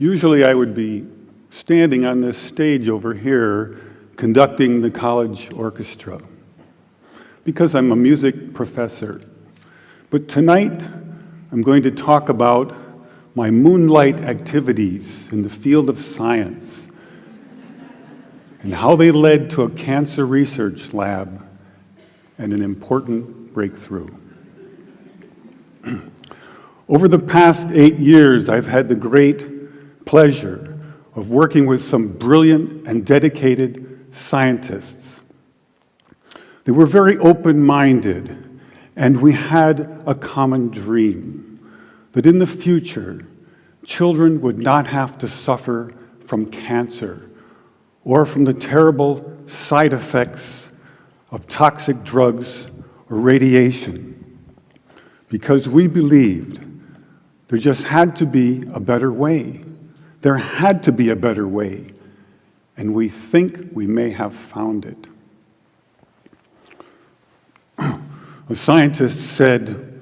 Usually I would be standing on this stage over here conducting the college orchestra because I'm a music professor. But tonight I'm going to talk about my moonlight activities in the field of science and how they led to a cancer research lab and an important breakthrough. Over the past 8 years, I've had the great pleasure of working with some brilliant and dedicated scientists. They were very open-minded, and we had a common dream that in the future, children would not have to suffer from cancer or from the terrible side effects of toxic drugs or radiation, because we believed there just had to be a better way. There had to be a better way, and we think we may have found it. A scientist said,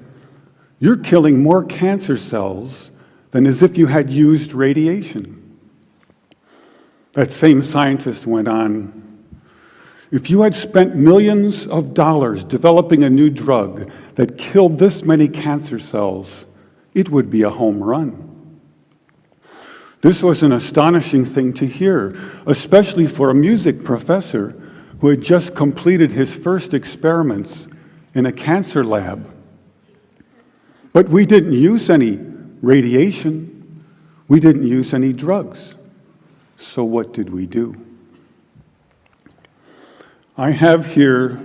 "You're killing more cancer cells than as if you had used radiation." That same scientist went on, "If you had spent millions of dollars developing a new drug that killed this many cancer cells, it would be a home run." This was an astonishing thing to hear, especially for a music professor who had just completed his first experiments in a cancer lab. But we didn't use any radiation. We didn't use any drugs. So what did we do? I have here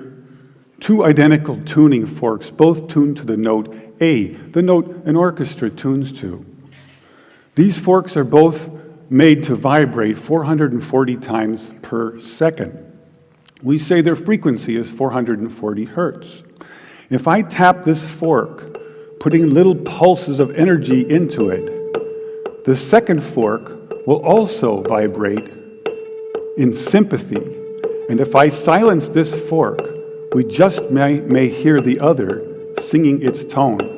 2 identical tuning forks, both tuned to the note A, the note an orchestra tunes to. These forks are both made to vibrate 440 times per second. We say their frequency is 440 hertz. If I tap this fork, putting little pulses of energy into it, the second fork will also vibrate in sympathy. And if I silence this fork, we just may hear the other singing its tone.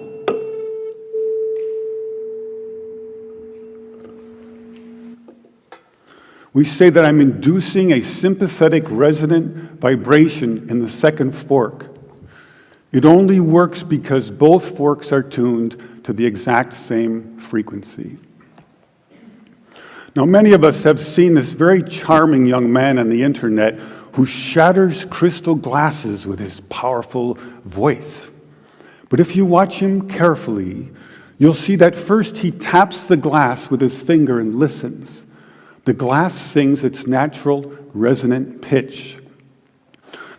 We say that I'm inducing a sympathetic resonant vibration in the second fork. It only works because both forks are tuned to the exact same frequency. Now, many of us have seen this very charming young man on the internet who shatters crystal glasses with his powerful voice. But if you watch him carefully, you'll see that first he taps the glass with his finger and listens. The glass sings its natural resonant pitch.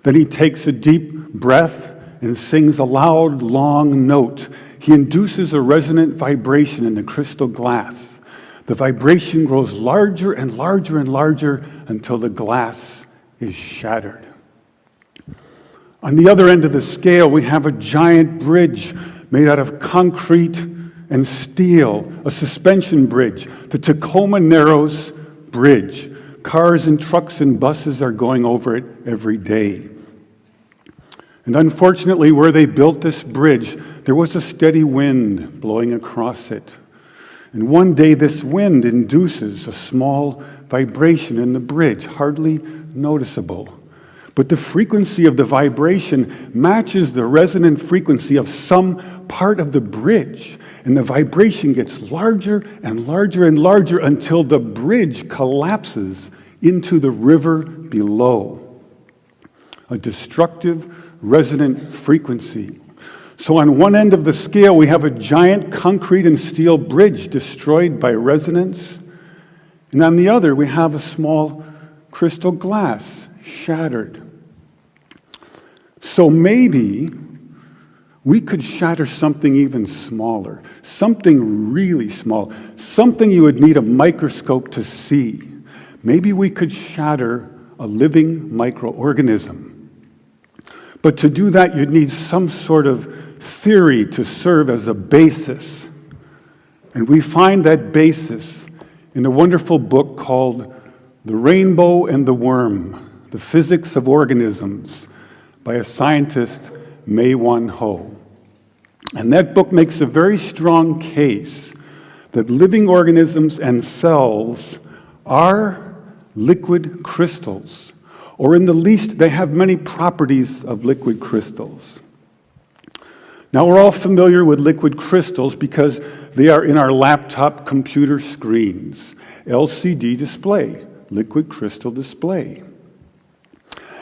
Then he takes a deep breath and sings a loud, long note. He induces a resonant vibration in the crystal glass. The vibration grows larger and larger and larger until the glass is shattered. On the other end of the scale, we have a giant bridge made out of concrete and steel, a suspension bridge, the Tacoma Narrows Bridge. Cars and trucks and buses are going over it every day. And unfortunately, where they built this bridge, there was a steady wind blowing across it. And one day this wind induces a small vibration in the bridge, hardly noticeable. But the frequency of the vibration matches the resonant frequency of some part of the bridge. And the vibration gets larger and larger and larger until the bridge collapses into the river below. A destructive resonant frequency. So on one end of the scale, we have a giant concrete and steel bridge destroyed by resonance. And on the other, we have a small crystal glass shattered. So maybe we could shatter something even smaller, something really small, something you would need a microscope to see. Maybe we could shatter a living microorganism. But to do that, you'd need some sort of theory to serve as a basis. And we find that basis in a wonderful book called The Rainbow and the Worm, The Physics of Organisms, by a scientist, Mei Wan Ho. And that book makes a very strong case that living organisms and cells are liquid crystals, or in the least, they have many properties of liquid crystals. Now, we're all familiar with liquid crystals because they are in our laptop computer screens. LCD display, liquid crystal display.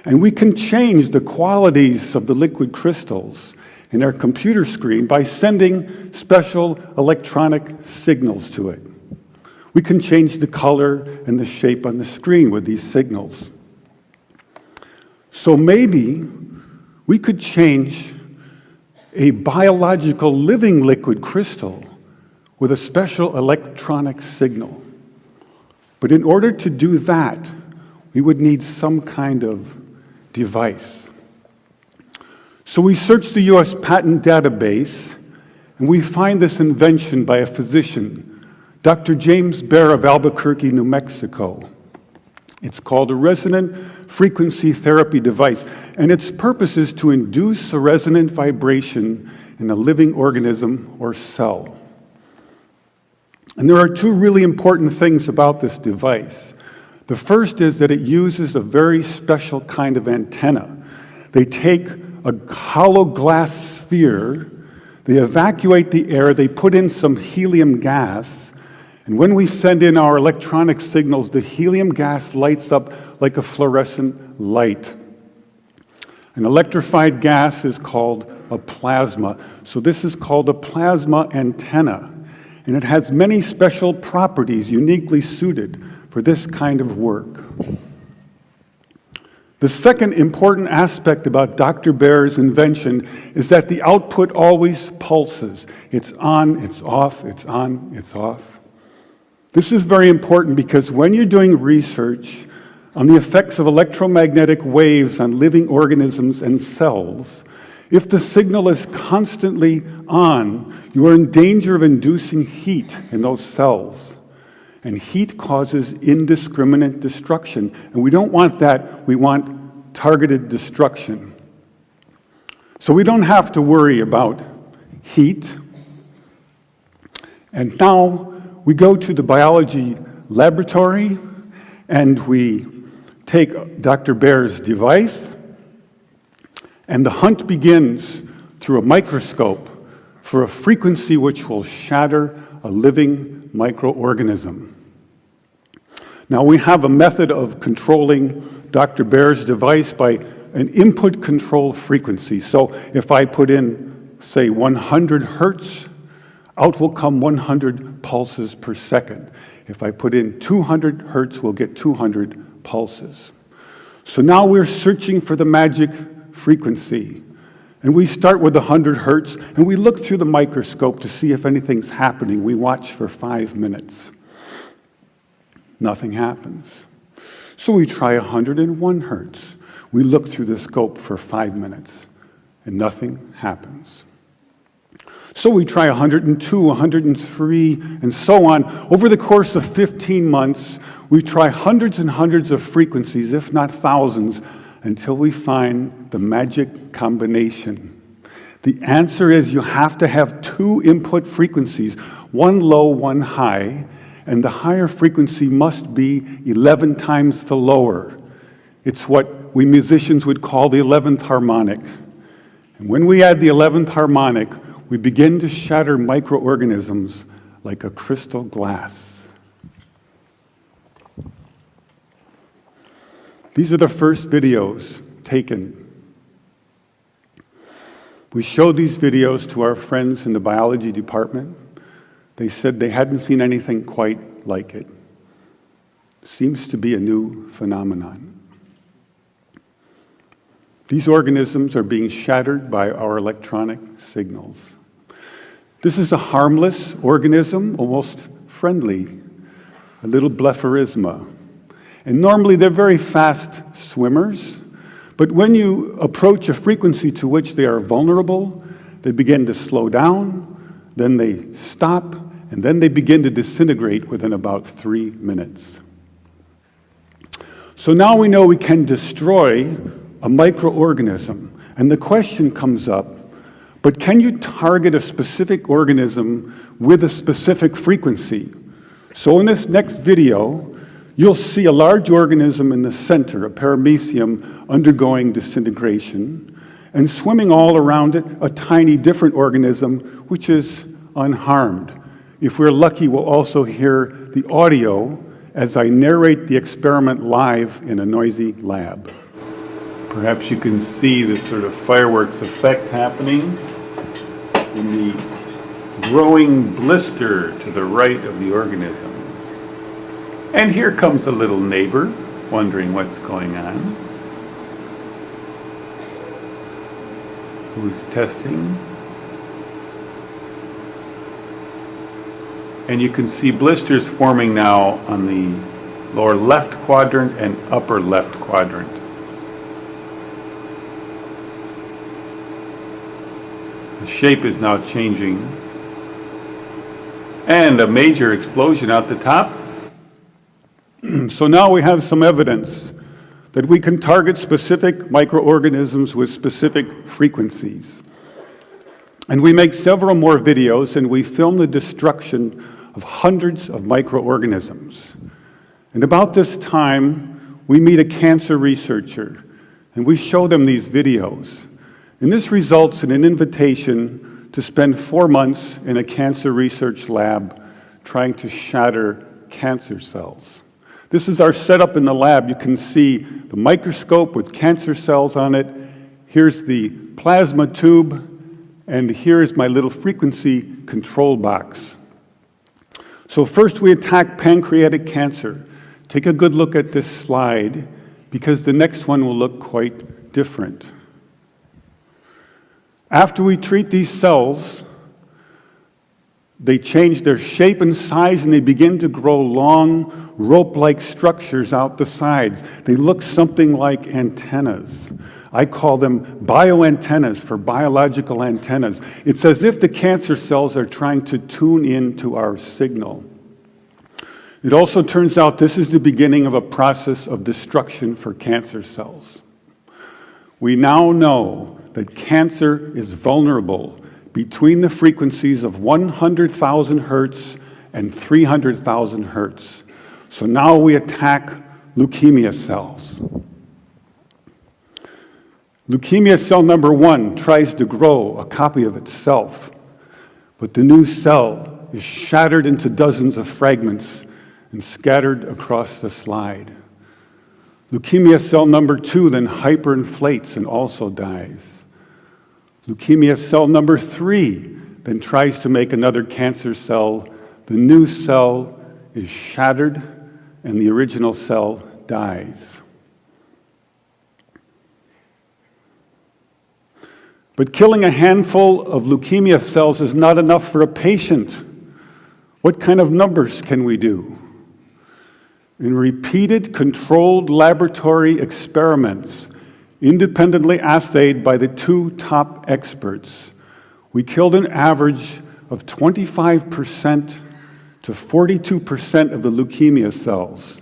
And we can change the qualities of the liquid crystals in our computer screen by sending special electronic signals to it. We can change the color and the shape on the screen with these signals. So maybe we could change a biological living liquid crystal with a special electronic signal. But in order to do that, we would need some kind of device. So we searched the US patent database, and we find this invention by a physician, Dr. James Baer of Albuquerque, New Mexico. It's called a resonant frequency therapy device, and its purpose is to induce a resonant vibration in a living organism or cell. And there are two really important things about this device. The first is that it uses a very special kind of antenna. They take a hollow glass sphere, they evacuate the air, they put in some helium gas, and when we send in our electronic signals, the helium gas lights up like a fluorescent light. An electrified gas is called a plasma. So this is called a plasma antenna. And it has many special properties uniquely suited for this kind of work. The second important aspect about Dr. Baer's invention is that the output always pulses. It's on, it's off, it's on, it's off. This is very important because when you're doing research on the effects of electromagnetic waves on living organisms and cells, if the signal is constantly on, you are in danger of inducing heat in those cells. And heat causes indiscriminate destruction. And we don't want that. We want targeted destruction. So we don't have to worry about heat. And now we go to the biology laboratory and we take Dr. Baer's device, and the hunt begins through a microscope for a frequency which will shatter a living microorganism. Now, we have a method of controlling Dr. Baer's device by an input control frequency. So if I put in, say, 100 hertz, out will come 100 pulses per second. If I put in 200 hertz, we'll get 200 pulses. So now we're searching for the magic frequency. And we start with 100 hertz, and we look through the microscope to see if anything's happening. We watch for 5 minutes. Nothing happens. So we try 101 hertz. We look through the scope for 5 minutes, and nothing happens. So we try 102, 103, and so on. Over the course of 15 months, we try hundreds and hundreds of frequencies, if not thousands, until we find the magic combination. The answer is you have to have two input frequencies, one low, one high, and the higher frequency must be 11 times the lower. It's what we musicians would call the 11th harmonic. And when we add the 11th harmonic, we begin to shatter microorganisms like a crystal glass. These are the first videos taken. We showed these videos to our friends in the biology department. They said they hadn't seen anything quite like it. Seems to be a new phenomenon. These organisms are being shattered by our electronic signals. This is a harmless organism, almost friendly, a little blepharisma. And normally they're very fast swimmers, but when you approach a frequency to which they are vulnerable, they begin to slow down, then they stop, and then they begin to disintegrate within about 3 minutes. So now we know we can destroy a microorganism, and the question comes up, But can you target a specific organism with a specific frequency? So in this next video, you'll see a large organism in the center, a paramecium, undergoing disintegration, and swimming all around it, a tiny different organism, which is unharmed. If we're lucky, we'll also hear the audio as I narrate the experiment live in a noisy lab. Perhaps you can see this sort of fireworks effect happening in the growing blister to the right of the organism. And here comes a little neighbor, wondering what's going on. Who's testing. And you can see blisters forming now on the lower left quadrant and upper left quadrant. The shape is now changing. And a major explosion out the top. So now we have some evidence that we can target specific microorganisms with specific frequencies. And we make several more videos, and we film the destruction of hundreds of microorganisms. And about this time, we meet a cancer researcher, and we show them these videos. And this results in an invitation to spend 4 months in a cancer research lab trying to shatter cancer cells. This is our setup in the lab. You can see the microscope with cancer cells on it. Here's the plasma tube, and here's my little frequency control box. So first we attack pancreatic cancer. Take a good look at this slide, because the next one will look quite different. After we treat these cells, they change their shape and size, and they begin to grow long, rope-like structures out the sides. They look something like antennas. I call them bioantennas for biological antennas. It's as if the cancer cells are trying to tune in to our signal. It also turns out this is the beginning of a process of destruction for cancer cells. We now know that cancer is vulnerable between the frequencies of 100,000 hertz and 300,000 hertz. So now we attack leukemia cells. Leukemia cell number 1 tries to grow a copy of itself, but the new cell is shattered into dozens of fragments and scattered across the slide. Leukemia cell number 2 then hyperinflates and also dies. Leukemia cell number 3 then tries to make another cancer cell. The new cell is shattered and the original cell dies. But killing a handful of leukemia cells is not enough for a patient. What kind of numbers can we do? In repeated controlled laboratory experiments, independently assayed by the 2 top experts, we killed an average of 25% to 42% of the leukemia cells,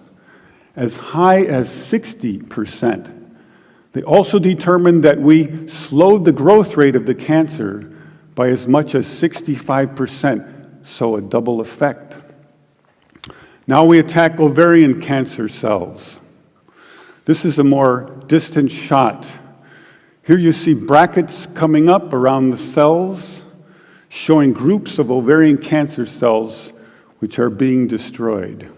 as high as 60%. They also determined that we slowed the growth rate of the cancer by as much as 65%, so a double effect. Now we attack ovarian cancer cells. This is a more distant shot. Here you see brackets coming up around the cells, showing groups of ovarian cancer cells which are being destroyed.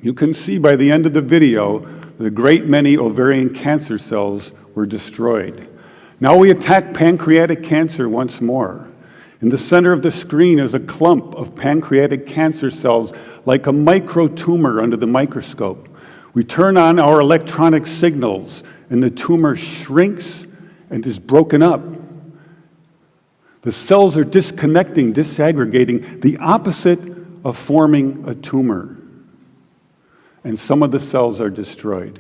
You can see by the end of the video that a great many ovarian cancer cells were destroyed. Now we attack pancreatic cancer once more. In the center of the screen is a clump of pancreatic cancer cells, like a microtumor under the microscope. We turn on our electronic signals, and the tumor shrinks and is broken up. The cells are disconnecting, disaggregating, the opposite of forming a tumor. And some of the cells are destroyed.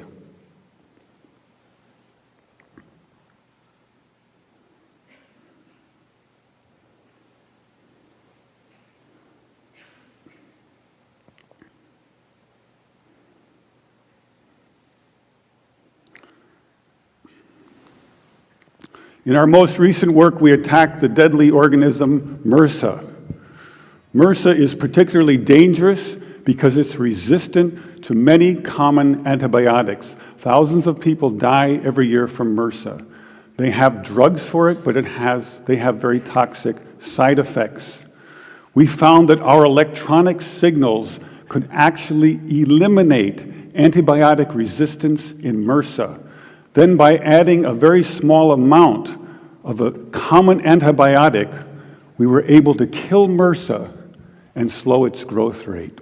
In our most recent work, we attacked the deadly organism MRSA. MRSA is particularly dangerous because it's resistant to many common antibiotics. Thousands of people die every year from MRSA. They have drugs for it, but they have very toxic side effects. We found that our electronic signals could actually eliminate antibiotic resistance in MRSA. Then by adding a very small amount of a common antibiotic, we were able to kill MRSA and slow its growth rate.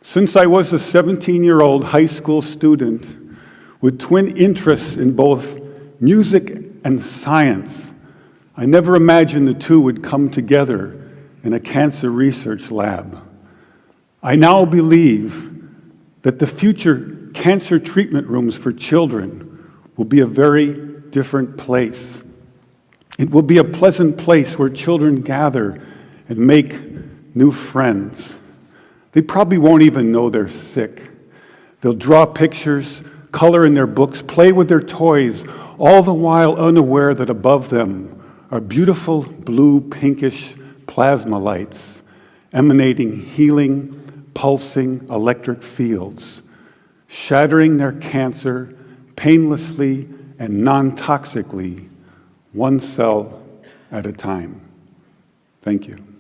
Since I was a 17-year-old high school student with twin interests in both music and science, I never imagined the two would come together in a cancer research lab. I now believe that the future cancer treatment rooms for children will be a very different place. It will be a pleasant place where children gather and make new friends. They probably won't even know they're sick. They'll draw pictures, color in their books, play with their toys, all the while unaware that above them are beautiful blue, pinkish plasma lights emanating healing, pulsing electric fields, shattering their cancer painlessly and non-toxically, one cell at a time. Thank you.